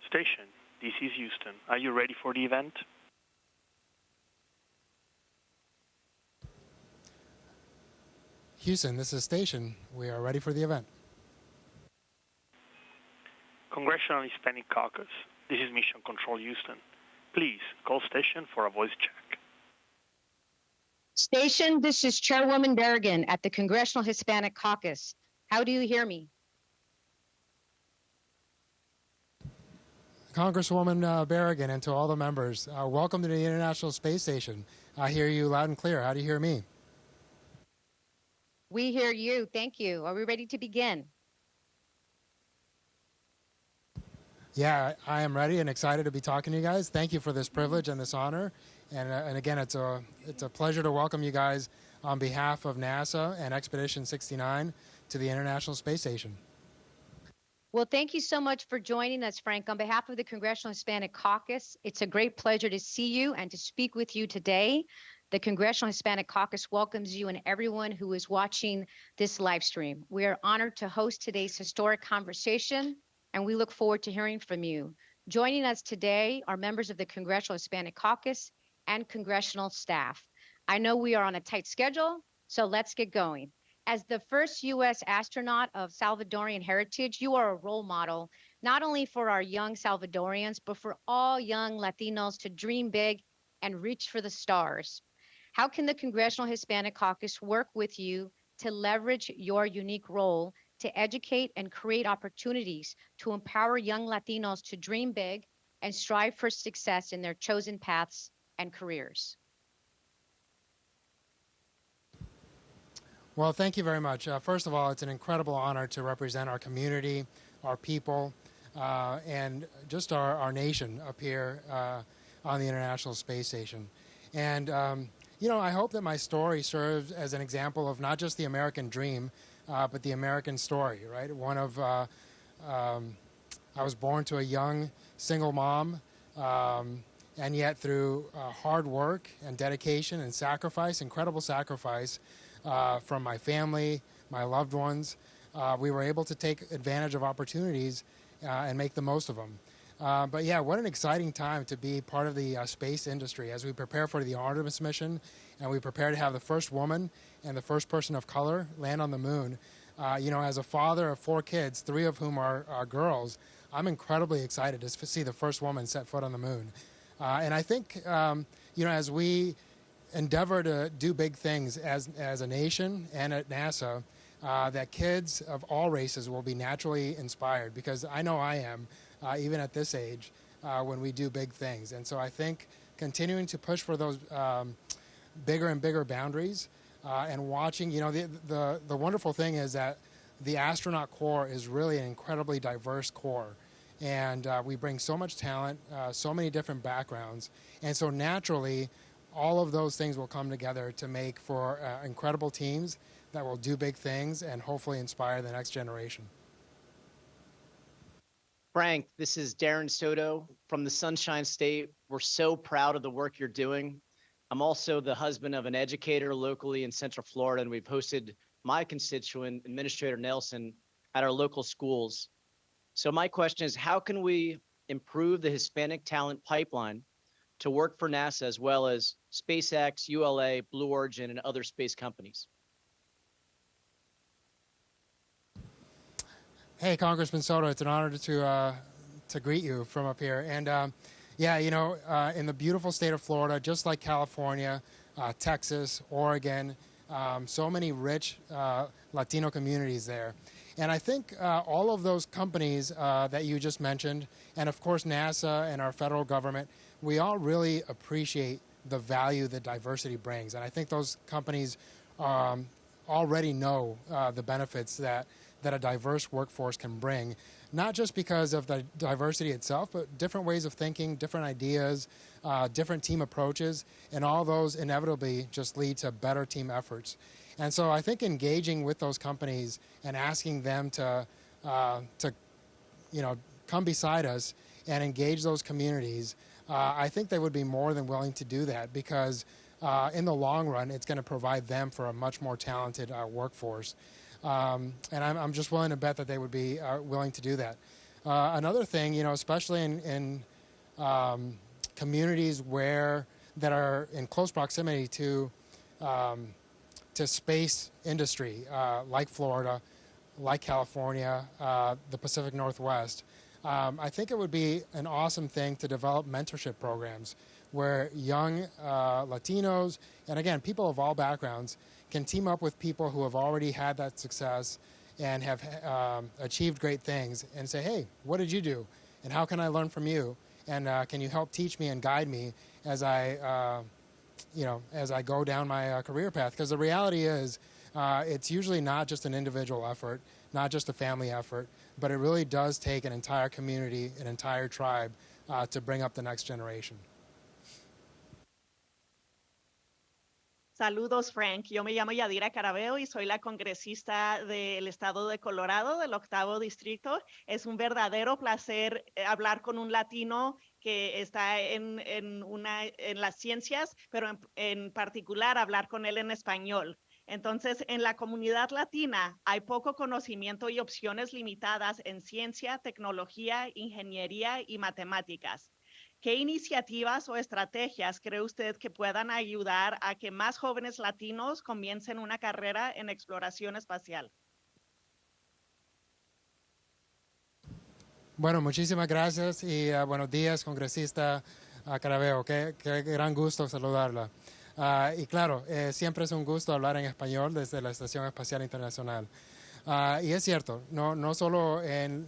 Station, this is Houston. Are you ready for the event? Houston, this is Station. We are ready for the event. Congressional Hispanic Caucus, this is Mission Control Houston. Please call Station for a voice check. Station, this is Chairwoman Berrigan at the Congressional Hispanic Caucus. How do you hear me? Congresswoman Berrigan, and to all the members, welcome to the International Space Station. I hear you loud and clear. How do you hear me? We hear you. Thank you. Are we ready to begin? Yeah, I am ready and excited to be talking to you guys. Thank you for this privilege and this honor. And again, it's a pleasure to welcome you guys on behalf of NASA and Expedition 69 to the International Space Station. Well, thank you so much for joining us, Frank. On behalf of the Congressional Hispanic Caucus, it's a great pleasure to see you and to speak with you today. The Congressional Hispanic Caucus welcomes you and everyone who is watching this live stream. We are honored to host today's historic conversation, and we look forward to hearing from you. Joining us today are members of the Congressional Hispanic Caucus and congressional staff. I know we are on a tight schedule, so let's get going. As the first U.S. astronaut of Salvadorian heritage, you are a role model, not only for our young Salvadorians, but for all young Latinos to dream big and reach for the stars. How can the Congressional Hispanic Caucus work with you to leverage your unique role to educate and create opportunities to empower young Latinos to dream big and strive for success in their chosen paths and careers? Well, thank you very much. First of all, it's an incredible honor to represent our community, our people, and just our nation up here on the International Space Station. And, you know, I hope that my story serves as an example of not just the American dream, but the American story, right? I was born to a young single mom, and yet through hard work and dedication and sacrifice, incredible sacrifice, from my family, my loved ones, we were able to take advantage of opportunities and make the most of them. But yeah, what an exciting time to be part of the space industry as we prepare for the Artemis mission and we prepare to have the first woman and the first person of color land on the moon. You know, as a father of 4 kids, 3 of whom are girls, I'm incredibly excited to see the first woman set foot on the moon. And I think, you know, as we endeavor to do big things as a nation and at NASA, that kids of all races will be naturally inspired, because I know I am, even at this age, when we do big things. And so I think continuing to push for those bigger and bigger boundaries and watching, you know, the wonderful thing is that the astronaut corps is really an incredibly diverse corps. And we bring so much talent, so many different backgrounds. And so naturally, all of those things will come together to make for incredible teams that will do big things and hopefully inspire the next generation. Frank, this is Darren Soto from the Sunshine State. We're so proud of the work you're doing. I'm also the husband of an educator locally in Central Florida, and we've hosted my constituent, Administrator Nelson, at our local schools. So my question is, how can we improve the Hispanic talent pipeline to work for NASA as well as SpaceX, ULA, Blue Origin, and other space companies? Hey, Congressman Soto, it's an honor to greet you from up here. And yeah, you know, in the beautiful state of Florida, just like California, Texas, Oregon, so many rich Latino communities there. And I think all of those companies that you just mentioned, and of course NASA and our federal government, we all really appreciate the value that diversity brings. And I think those companies already know the benefits that a diverse workforce can bring, not just because of the diversity itself, but different ways of thinking, different ideas, different team approaches, and all those inevitably just lead to better team efforts. And so I think engaging with those companies and asking them to you know, come beside us and engage those communities, I think they would be more than willing to do that, because in the long run, it's going to provide them for a much more talented workforce. And I'm just willing to bet that they would be willing to do that. Another thing, especially in communities that are in close proximity to space industry, like Florida, like California, the Pacific Northwest. I think it would be an awesome thing to develop mentorship programs where young Latinos, and again, people of all backgrounds, can team up with people who have already had that success and have achieved great things and say, hey, what did you do? And how can I learn from you? And can you help teach me and guide me as I go down my career path? Because the reality is, it's usually not just an individual effort, not just a family effort, but it really does take an entire community, an entire tribe to bring up the next generation. Saludos, Frank. Yo me llamo Yadira Carabeo y soy la congresista del estado de Colorado, del 8º distrito. Es un verdadero placer hablar con un latino que está en las ciencias, pero en particular hablar con él en español. Entonces, en la comunidad latina hay poco conocimiento y opciones limitadas en ciencia, tecnología, ingeniería y matemáticas. ¿Qué iniciativas o estrategias cree usted que puedan ayudar a que más jóvenes latinos comiencen una carrera en exploración espacial? Bueno, muchísimas gracias y buenos días, congresista Carabeo. Qué gran gusto saludarla. Y claro, siempre es un gusto hablar en español desde la Estación Espacial Internacional. Y es cierto, no solo en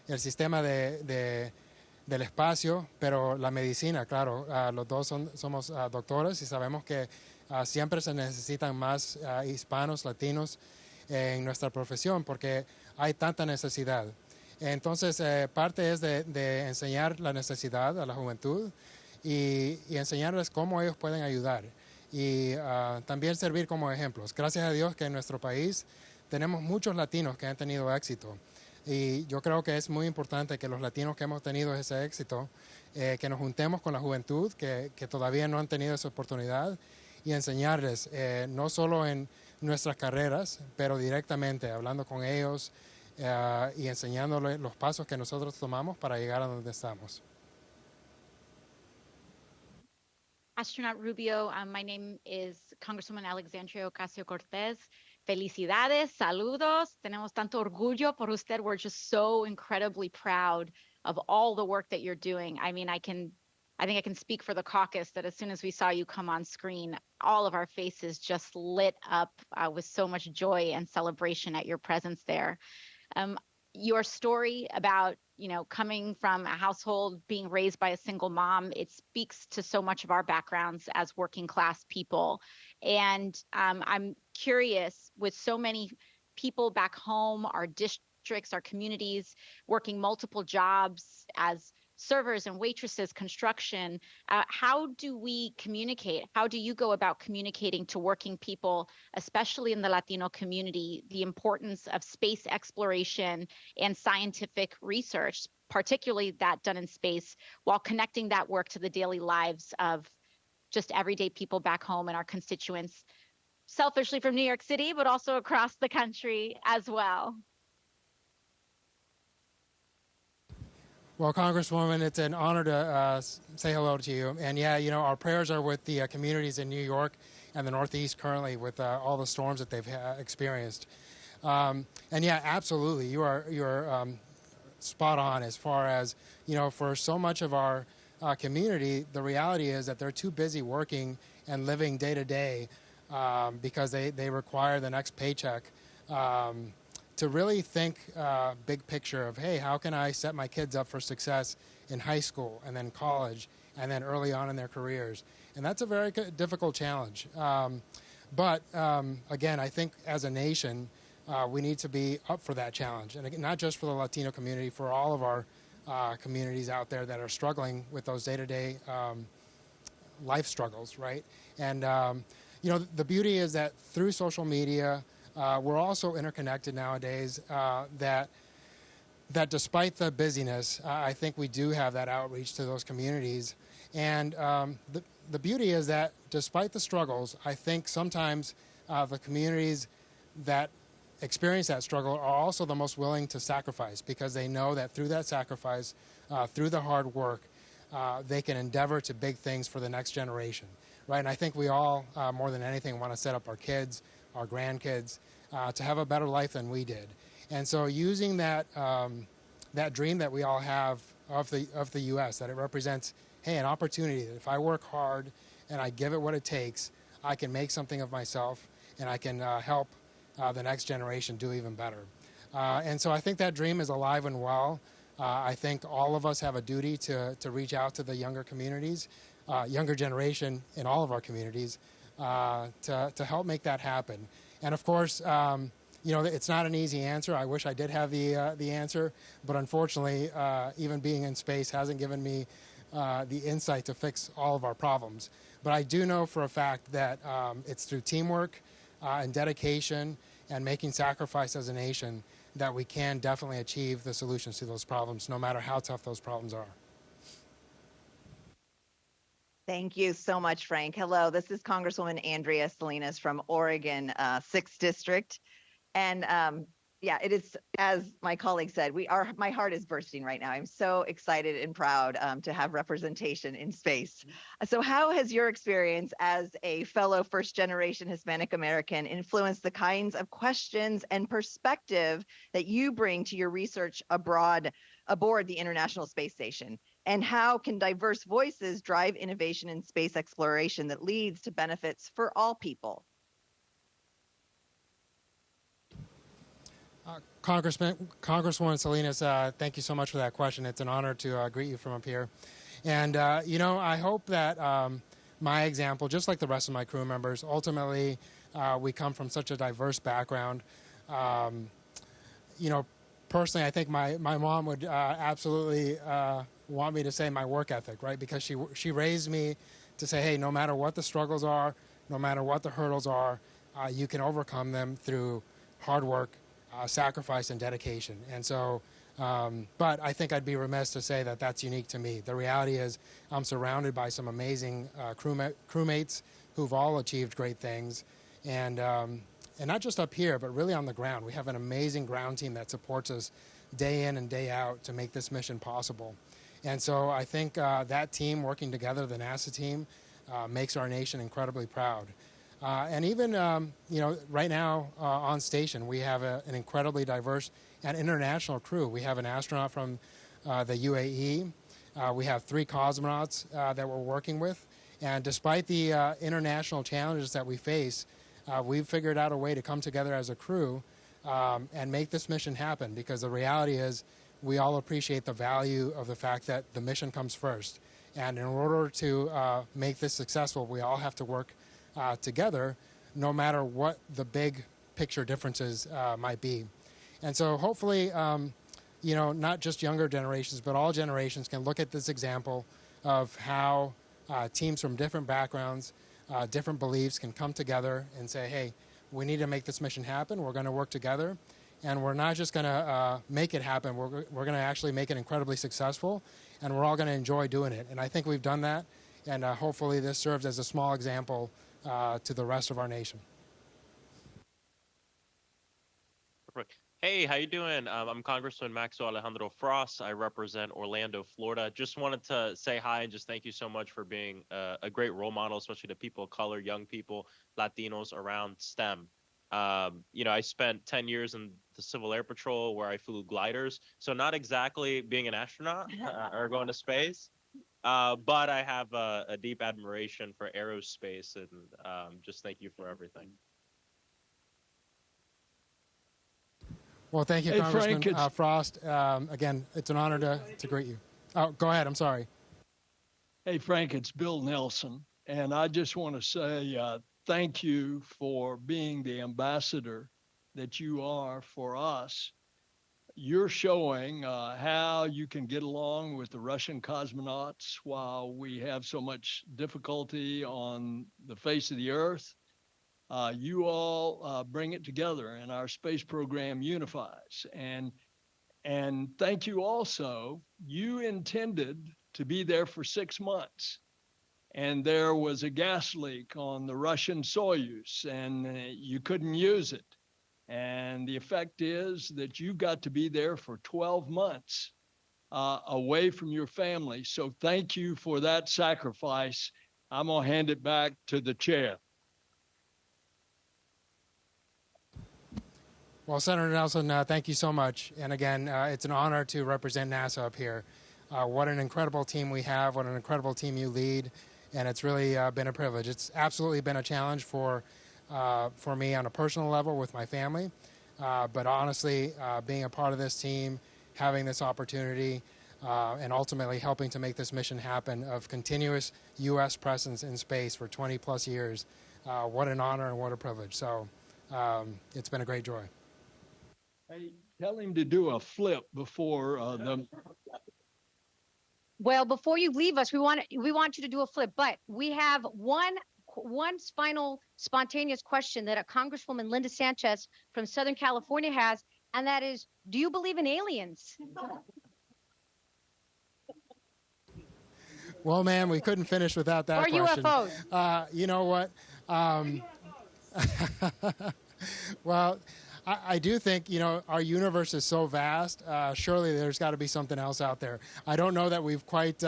el sistema del espacio, pero la medicina, claro, los dos somos doctores y sabemos que siempre se necesitan más hispanos, latinos en nuestra profesión porque hay tanta necesidad. Entonces, parte es de enseñar la necesidad a la juventud y enseñarles cómo ellos pueden ayudar y también servir como ejemplos. Gracias a Dios que en nuestro país tenemos muchos latinos que han tenido éxito. Y yo creo que es muy importante que los latinos que hemos tenido ese éxito, que nos juntemos con la juventud que todavía no han tenido esa oportunidad y enseñarles, no solo en nuestras carreras, pero directamente hablando con ellos y enseñándoles los pasos que nosotros tomamos para llegar a donde estamos. Astronaut Rubio, my name is Congresswoman Alexandria Ocasio-Cortez. Felicidades, saludos. Tenemos tanto orgullo por usted. We're just so incredibly proud of all the work that you're doing. I mean, I think I can speak for the caucus that as soon as we saw you come on screen, all of our faces just lit up with so much joy and celebration at your presence there. Your story about, coming from a household, being raised by a single mom, it speaks to so much of our backgrounds as working class people. And I'm curious, with so many people back home, our districts, our communities, working multiple jobs as servers and waitresses, construction, how do we communicate? How do you go about communicating to working people, especially in the Latino community, the importance of space exploration and scientific research, particularly that done in space, while connecting that work to the daily lives of just everyday people back home and our constituents, selfishly from New York City, but also across the country as well? Well, Congresswoman, it's an honor to say hello to you. And yeah, our prayers are with the communities in New York and the Northeast currently with all the storms that they've experienced. And yeah, absolutely, you're spot on as far as, for so much of our community, the reality is that they're too busy working and living day to day because they require the next paycheck. To really think big picture of, hey, how can I set my kids up for success in high school and then college and then early on in their careers? And that's a very difficult challenge. But again, I think as a nation, we need to be up for that challenge. And again, not just for the Latino community, for all of our communities out there that are struggling with those day-to-day life struggles, right? And, the beauty is that through social media, we're also interconnected nowadays that despite the busyness, I think we do have that outreach to those communities. And the beauty is that despite the struggles, I think sometimes the communities that experience that struggle are also the most willing to sacrifice, because they know that through that sacrifice, through the hard work, they can endeavor to big things for the next generation, right? And I think we all, more than anything, want to set up our kids, our grandkids, to have a better life than we did. And so using that, that dream that we all have of the U.S., that it represents, hey, an opportunity that if I work hard and I give it what it takes, I can make something of myself and I can help the next generation do even better. And so I think that dream is alive and well. I think all of us have a duty to reach out to the younger communities, younger generation in all of our communities, to help make that happen. And of course, you know, it's not an easy answer. I wish I did have the answer, but unfortunately, even being in space hasn't given me the insight to fix all of our problems. But I do know for a fact that it's through teamwork and dedication and making sacrifice as a nation that we can definitely achieve the solutions to those problems, no matter how tough those problems are. Thank you so much, Frank. Hello, this is Congresswoman Andrea Salinas from Oregon, 6th District. And yeah, it is, as my colleague said, my heart is bursting right now. I'm so excited and proud to have representation in space. So how has your experience as a fellow first-generation Hispanic American influenced the kinds of questions and perspective that you bring to your research aboard the International Space Station? And how can diverse voices drive innovation in space exploration that leads to benefits for all people? Congresswoman Salinas, thank you so much for that question. It's an honor to greet you from up here. And, you know, I hope that my example, just like the rest of my crew members, ultimately we come from such a diverse background. You know, personally, I think my mom would absolutely want me to say my work ethic, right? Because she raised me to say, hey, no matter what the struggles are, no matter what the hurdles are, you can overcome them through hard work, sacrifice, and dedication. And so, but I think I'd be remiss to say that that's unique to me. The reality is I'm surrounded by some amazing crewmates who've all achieved great things. And not just up here, but really on the ground. We have an amazing ground team that supports us day in and day out to make this mission possible. And so I think that team working together, the NASA team, makes our nation incredibly proud. And even, you know, right now on station, we have an incredibly diverse and international crew. We have an astronaut from the UAE. We have 3 cosmonauts that we're working with. And despite the international challenges that we face, we've figured out a way to come together as a crew and make this mission happen, because the reality is we all appreciate the value of the fact that the mission comes first. And in order to make this successful, we all have to work together, no matter what the big picture differences might be. And so hopefully, you know, not just younger generations, but all generations can look at this example of how teams from different backgrounds, different beliefs can come together and say, hey, we need to make this mission happen. We're going to work together. And we're not just going to make it happen. We're going to actually make it incredibly successful. And we're all going to enjoy doing it. And I think we've done that. And hopefully this serves as a small example to the rest of our nation. Perfect. Hey, how you doing? I'm Congressman Maxwell Alejandro Frost. I represent Orlando, Florida. Just wanted to say hi and just thank you so much for being a great role model, especially to people of color, young people, Latinos around STEM. You know, I spent 10 years in the Civil Air Patrol where I flew gliders. So not exactly being an astronaut or going to space, but I have a deep admiration for aerospace, and just thank you for everything. Well, thank you, Congressman Frost. Again, it's an honor to greet you. Oh, go ahead. I'm sorry. Hey, Frank, it's Bill Nelson. And I just want to say thank you for being the ambassador that you are for us. You're showing how you can get along with the Russian cosmonauts while we have so much difficulty on the face of the Earth. You all bring it together, and our space program unifies. And thank you also. You intended to be there for 6 months, and there was a gas leak on the Russian Soyuz, and you couldn't use it. And the effect is that you got to be there for 12 months away from your family. So thank you for that sacrifice. I'm going to hand it back to the chair. Well, Senator Nelson, thank you so much. And again, it's an honor to represent NASA up here. What an incredible team we have. What an incredible team you lead. And it's really been a privilege. It's absolutely been a challenge for me on a personal level with my family. But honestly, being a part of this team, having this opportunity, and ultimately helping to make this mission happen of continuous U.S. presence in space for 20 plus years, what an honor and what a privilege. So it's been a great joy. Hey, tell him to do a flip before the. Well, before you leave us, we want you to do a flip, but we have one final spontaneous question that a Congresswoman Linda Sanchez from Southern California has, and that is, do you believe in aliens? Well, ma'am, we couldn't finish without that or question. UFOs. You know what? Well, I do think, our universe is so vast. Surely there's got to be something else out there. I don't know that we've quite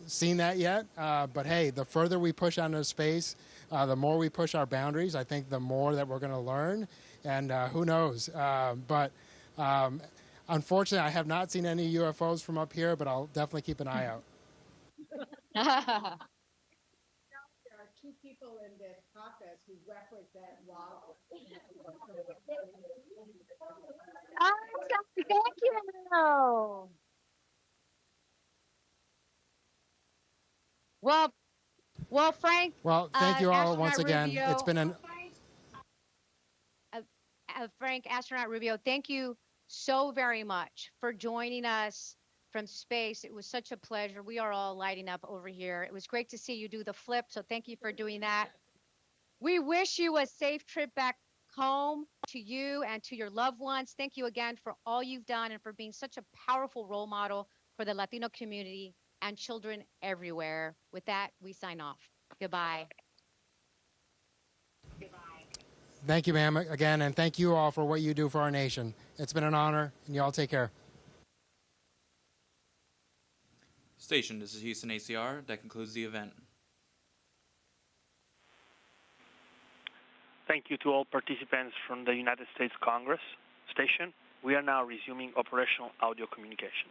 seen that yet. But hey, the further we push into space, the more we push our boundaries, I think the more that we're going to learn. And who knows? But unfortunately, I have not seen any UFOs from up here, but I'll definitely keep an eye out. There are two people in this caucus who represent WALA. Thank you. Well, Frank. Well, thank you all once Astronaut again. Rubio, It's been an Frank, Astronaut Rubio, thank you so very much for joining us from space. It was such a pleasure. We are all lighting up over here. It was great to see you do the flip, so thank you for doing that. We wish you a safe trip back home to you and to your loved ones. Thank you again for all you've done and for being such a powerful role model for the Latino community and children everywhere. With that, we sign off. Goodbye. Thank you, ma'am, again, and thank you all for what you do for our nation. It's been an honor, and you all take care. Station, this is Houston ACR. That concludes the event. Thank you to all participants from the United States Congress. Station, we are now resuming operational audio communication.